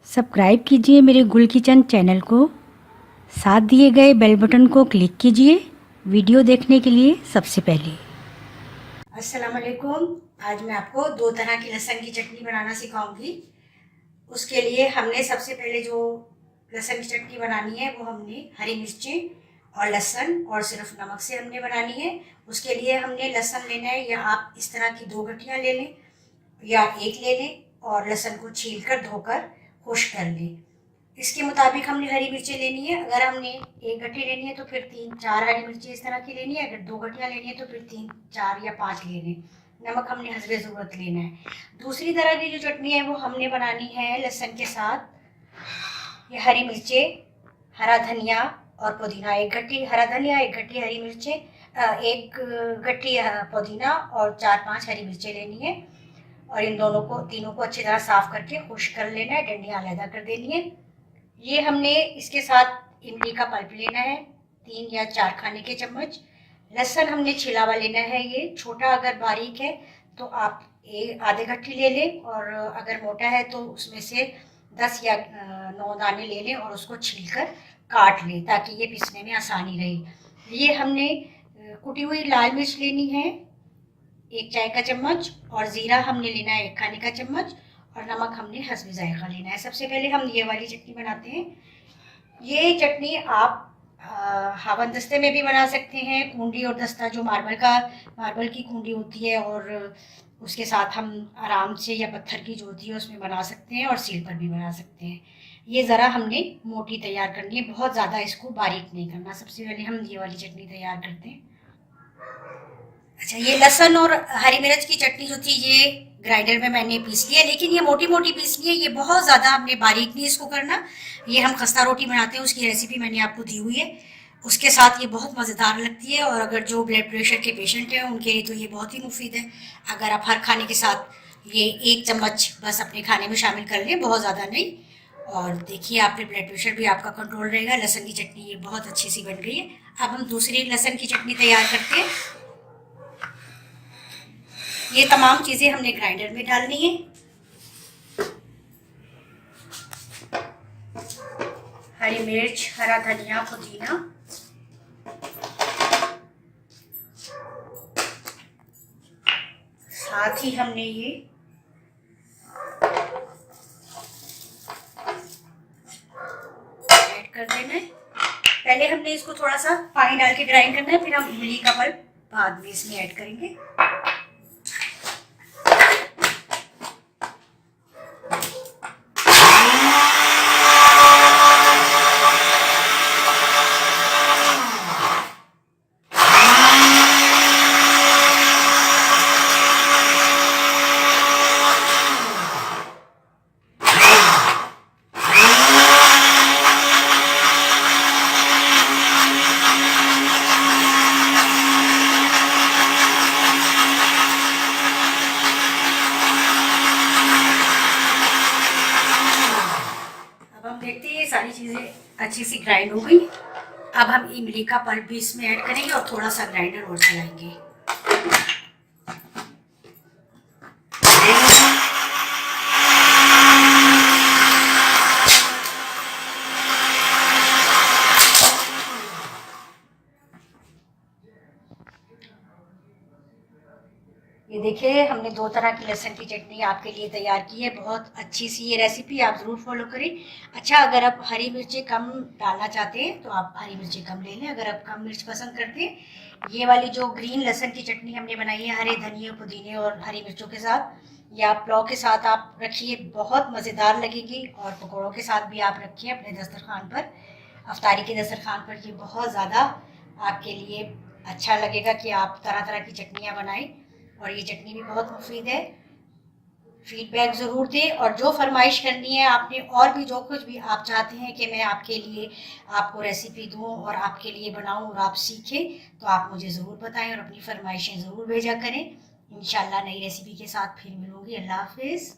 Subscribe कीजिए मेरे गुल किचन चैनल को। साथ दिए गए बेल बटन को क्लिक कीजिए वीडियो देखने के लिए सबसे पहले। अस्सलाम वालेकुम। आज मैं आपको दो तरह की लहसुन की चटनी बनाना सिखाऊंगी। उसके लिए हमने सबसे पहले जो लहसुन की चटनी बनानी है वो हमने हरी मिर्चें और लहसुन और सिर्फ नमक से हमने बनानी है। उसके लिए हमने लहसुन लेना है, या आप इस तरह की 2 गठियाँ ले लें या 1 ले लें, और लहसुन को छील कर धोकर खुश्क कर लें। इसके मुताबिक हमने हरी मिर्चें लेनी है। अगर हमने 1 गट्ठी लेनी है तो फिर 3-4 हरी मिर्चें इस तरह की लेनी है। अगर 2 गठियाँ लेनी है तो फिर 3-4 या 5 लेने। नमक हमने हस्बे ज़रूरत लेना है। दूसरी तरह की जो चटनी है वो हमने बनानी है लहसुन के साथ। ये हरी मिर्चें, हरा धनिया और पुदीना, 1 गट्ठी हरा धनिया, 1 गट्ठी हरी मिर्चें, 1 गट्ठी पुदीना और 4-5 हरी मिर्चें लेनी है। और इन तीनों को अच्छी तरह साफ करके खुश्क कर लेना है, डंडियाँ अलग कर देनी है। ये हमने इसके साथ इमली का पल्प लेना है, 3 या 4 खाने के चम्मच। लहसुन हमने छिला हुआ लेना है, ये छोटा अगर बारीक है तो आप आधे गट्ठी ले लें, और अगर मोटा है तो उसमें से 10 या 9 दाने ले लें और उसको छीलकर काट लें ताकि ये पीसने में आसानी रहे। ये हमने कुटी हुई लाल मिर्च लेनी है 1 चाय का चम्मच, और ज़ीरा हमने लेना है 1 खाने का चम्मच, और नमक हमने हस्बे जायका लेना है। सबसे पहले हम ये वाली चटनी बनाते हैं। ये चटनी आप हावन दस्ते में भी बना सकते हैं, कूंडी और दस्ता जो मार्बल की कूंडी होती है, और उसके साथ हम आराम से, या पत्थर की जो होती है उसमें बना सकते हैं, और सील पर भी बना सकते हैं। ये ज़रा हमने मोटी तैयार करनी है, बहुत ज़्यादा इसको बारीक नहीं करना। सबसे पहले हम ये वाली चटनी तैयार करते हैं। अच्छा, ये लहसुन और हरी मिर्च की चटनी जो थी ये ग्राइंडर में मैंने पीस लिया, लेकिन ये मोटी मोटी पीसनी है, ये बहुत ज़्यादा हमने बारीक नहीं इसको करना। ये हम खस्ता रोटी बनाते हैं उसकी रेसिपी मैंने आपको दी हुई है, उसके साथ ये बहुत मज़ेदार लगती है। और अगर जो ब्लड प्रेशर के पेशेंट हैं उनके लिए तो ये बहुत ही मुफीद है। अगर आप हर खाने के साथ ये 1 चम्मच बस अपने खाने में शामिल कर लें, बहुत ज़्यादा नहीं। और देखिए आपके ब्लड प्रेशर भी आपका कंट्रोल रहेगा। लहसुन की चटनी ये बहुत अच्छी सी बन गई है। अब हम दूसरी लहसुन की चटनी तैयार करते हैं। ये तमाम चीज़ें हमने ग्राइंडर में डालनी है। हरी मिर्च, हरा धनिया, पुदीना, साथ ही हमने ये ऐड कर देना है। पहले हमने इसको थोड़ा सा पानी डाल के ग्राइंड करना है, फिर हम इमली का पल्प बाद में इसमें ऐड करेंगे। देखते हैं ये सारी चीज़ें अच्छी सी ग्राइंड हो गई। अब हम इमली का पल्प भी इसमें ऐड करेंगे और थोड़ा सा ग्राइंडर और चलाएंगे। ये देखिए हमने 2 तरह की लहसुन की चटनी आपके लिए तैयार की है। बहुत अच्छी सी ये रेसिपी, आप ज़रूर फॉलो करें। अच्छा, अगर आप हरी मिर्चें कम डालना चाहते हैं तो आप हरी मिर्चें कम ले लें। अगर आप कम मिर्च पसंद करते हैं, ये वाली जो ग्रीन लहसुन की चटनी हमने बनाई है हरे धनिए, पुदीने और हरी मिर्चों के साथ, या पुलाव के साथ आप रखिए, बहुत मज़ेदार लगेगी। और पकौड़ों के साथ भी आप रखिए अपने दस्तरखान पर, अफ्तारी के दस्तरखान पर। ये बहुत ज़्यादा आपके लिए अच्छा लगेगा कि आप तरह तरह की चटनियाँ बनाएं, और ये चटनी भी बहुत मुफीद है। फीडबैक ज़रूर दें, और जो फरमाइश करनी है आपने, और भी जो कुछ भी आप चाहते हैं कि मैं आपके लिए आपको रेसिपी दूं और आपके लिए बनाऊं और आप सीखें, तो आप मुझे ज़रूर बताएं और अपनी फरमाइशें ज़रूर भेजा करें। इंशाल्लाह नई रेसिपी के साथ फिर मिलूंगी। अल्लाह हाफिज़।